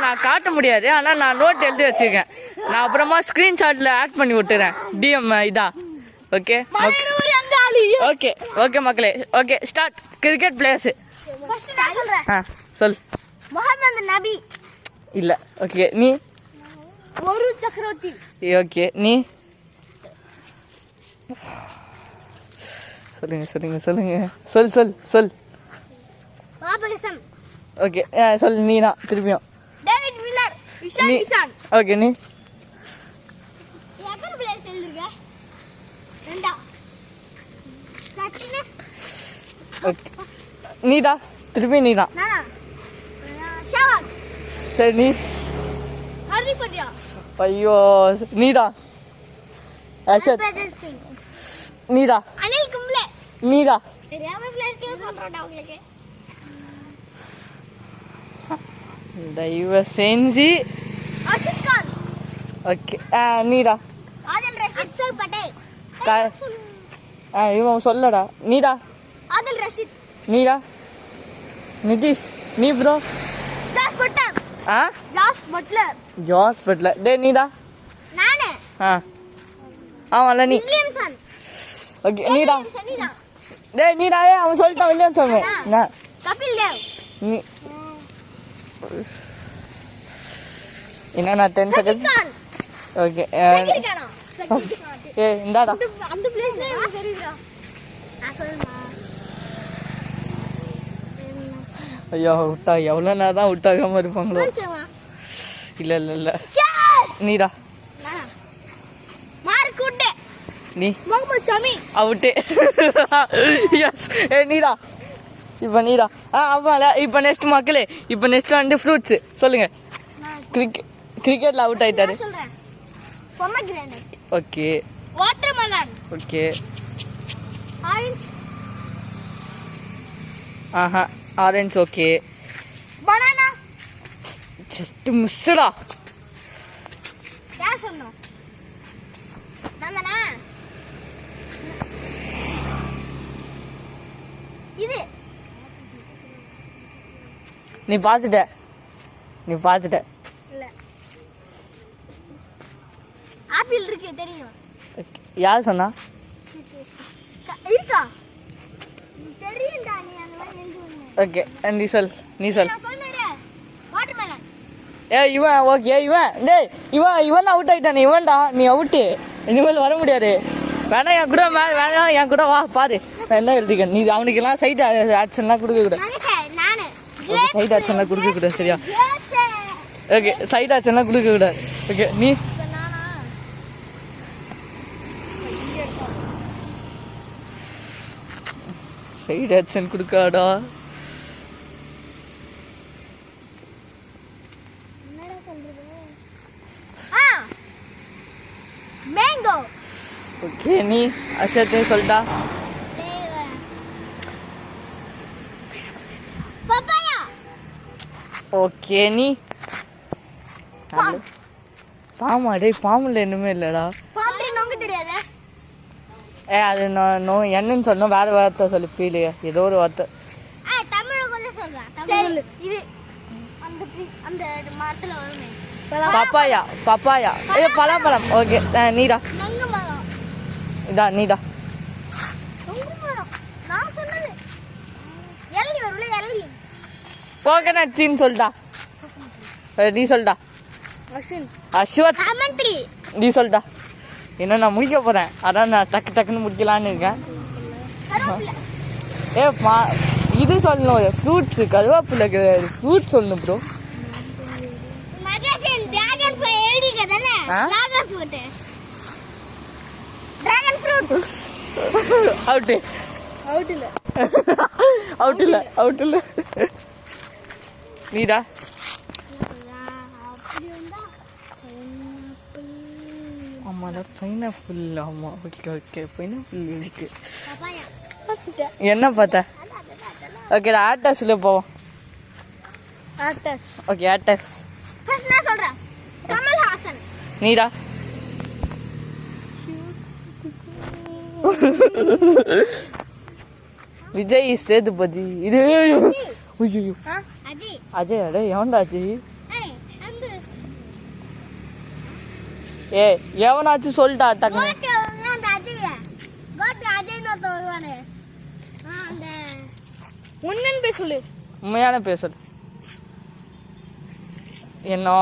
நான் காட்ட முடியாது. ஆனா நான் நோட் எழுதி வச்சிருக்கேன். நான் அப்புறமா ஸ்கிரீன்ஷாட்ல ஆட் பண்ணி விட்டுறேன். டிஎம் இதா. ஓகே ஓகே ஓகே மக்களே. Okay start. கிரிக்கெட் பிளேயர்ஸ் சொல். முஹம்மது நபி இல்ல. ஓகே நீ. ஒரு சக்கரவர்த்தி. ஓகே நீ சொல்லுங்க சொல். பாபகசம். ஓகே சொல். நீனா திருப்பியும். David Miller. Ishan Kishan. Okay நீ. எத்தனை பிளேயர்ஸ் எழுதுங்க? ரெண்டா. சச்சின். ஓகே நீடா திருப்பி நீடா. நானா ஷாவாக். சரி நீ. ஹார்திக் பாண்டியா. ஐயோ நீடா. அஷத். நீடா. அனில் கும்ப்ளே. நீடா. தெரியாம பிளேயர்ஸ் சொல்றடா உங்களுக்கு. தயவு செஞ்சு. அஷத் கான். ஓகே நீடா. ஆதில் ரஷீத். அக்சர் பட்டேல். இவன் சொல்லடா. நீடா. ஆதில் ரஷீத். நீடா. நிதிஷ். நீ bro. Jos Buttler. Jos Buttler. டே நீடா. நானே. ஆமால நீ. வில்லியம்சன். ஓகே நீடா. டே நீடா. அவன் சொல்லிட்டான் வில்லியம்சன். நான் கபில் தேவ். நீ என்ன 10 செகண்ட்ஸ். ஓகே இந்தாடா. அந்த பிளேஸ் எனக்கு தெரியுதுடா. நான் சொல்றேன். ஐயோ விட்டா எவ்வளவு நேரம் தான் விட்டாகாம இருப்பாங்களோ. இல்ல நீடா. மார்க்குட்டே. நீ. முகமது ஷமி. அவுட்டே. எஸ் நீடா. இப்போ நீடா. ஆமால இப்போ நெக்ஸ்ட் மக்களே. இப்போ நெக்ஸ்ட் வந்து ஃப்ரூட்ஸ் சொல்லுங்க. கிரிக்கெட்ல அவுட் ஆயிட்டாரு. சொல்றேன். Pomegranate. Okay. Watermelon. Okay. Orange. Orange. Okay. Banana. Just மிஸ்டா. யார் சொன்னா? நானா? இது நீ பாத்துட்ட. இல்ல. ஆப்பிள் இருக்கு தெரியும். யார் சொன்னா? இருக்கா? தெரியும்டா நீ அந்த மாதிரி எழுதுவீங்க. ஓகே நீ சொல். நான் சொன்னேன். வாட்டர்மெலன். இவன் ஓகே இவன். டேய் இவன் அவுட் ஆயிட்டானே. இவன்டா நீ அவுட்டு. இனிமேல் வர முடியாது. வேணா என் கூட வேணா என் கூட வா பாரு. என்ன எழுதிக்க. நீ அவனுக்கெல்லாம் சைட் ஆக்ஷன்லாம் கொடுக்க கூடாது. நானு. ஓகே சைட் ஆக்ஷன்லாம் கொடுக்க கூடாது சரியா? ஓகே சைட் ஆக்ஷன்லாம் கொடுக்க கூடாது. ஓகே நீ. சைட் ஆக்ஷன் கொடுக்காடா. என்னடா சொல்றது? மேங்கோ. ஓகே நீ. அஷத் சொல்டா. பப்பாயா. ஓகே நீ. பாமா. டேய் பாம்புல என்னமே இல்லடா. பாம்பு நோங்க தெரியாதே. அது நான் என்னன்னு சொன்னோம். வேற வார்த்தை சொல்லு. பீலையா ஏதோ ஒரு வார்த்தை. தமிழ்ல கொஞ்சம் சொல்றேன். இது அந்த மரத்துல வருமே. பப்பாயா. பலாப்பழம். ஓகே நீடா. நொங்கு மரம். இதா நீடா. நொங்கு மரம். நான் சொன்னது எல்லி வரும்ல எல்லி. கோகனட் சீன் சொல்டா. நீ சொல்டா. அஸ்வத். சாமந்தி. நீ சொல்டா. என்ன நான் முடிக்க போறேன். அதான் நான் டக்குன்னு முடிக்கலான்னு இருக்கேன். இது சொல்லணும். ஃப்ரூட்ஸ். கருவேப்பிலை கிடையாது. ஃப்ரூட்ஸ் சொல்லணும் ப்ரோ. டிராகன் ஃப்ரூட் எழுதிக்க தானே. Dragon fruit. Dragon fruit. Out இல்ல. நீடா. ஆமாடா பைனாப்பிள். ஆமா ஓகே பைனாப்பிள் இருக்கு. என்ன பார்த்த? ஓகே ஆட்டஸ்ல போவோம். ஓகே ஆட்டஸ். ஃபர்ஸ்ட் நான் சொல்றேன். கமல் ஹாசன். நீடா. விஜய் சேதுபதி. இது ஐயோ அஜய் அஜய் அடே எவன்டா அஜய் ஏய் அங்கு ஏய் எவனாச்சும் சொல்லிட்டா டக்குனு கோட் அந்த அஜய் கோட் அஜய் நோத்த வருவானே அந்த உன்னன் பேர் சொல்லு உண்மையான பேசல் என்ன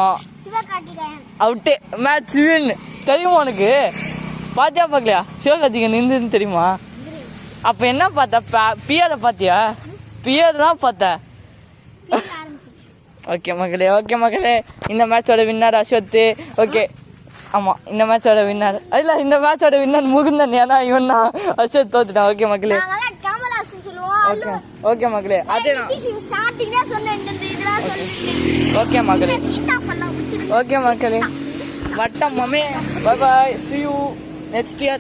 சிவகார்த்திகேயன் அவுட்டே மேட்ச் வின் தெரியுமா உனக்கு பாத்தியா பார்க்கலையா சிவகார்த்திகேயன் நின்றுன்னு தெரியுமா அப்ப என்ன பார்த்த பியரை பாத்தியா பியர் தான் பார்த்த ஓகே மக்களே இந்த மேட்சோட வின்னர் அஸ்வத் ஓகே ஆமா இந்த மேட்சோட வின்னர் இல்ல இந்த மேட்சோட வின்னர் முகுந்தன் ஏன்னா இவன் தான் அஸ்வத் தோத்துட்டான் ஓகே மக்களே நாங்கலாம் கமலாசன் சொல்லுவோம் ஓகே ஓகே மக்களே அதே ஸ்டார்டிங்ல சொன்னேன் இந்த இதெல்லாம் சொல்லிட்டேன் ஓகே மக்களே சீதா பண்ணலாம் ஓகே மக்களே வட்டம் மமே bye bye see you next year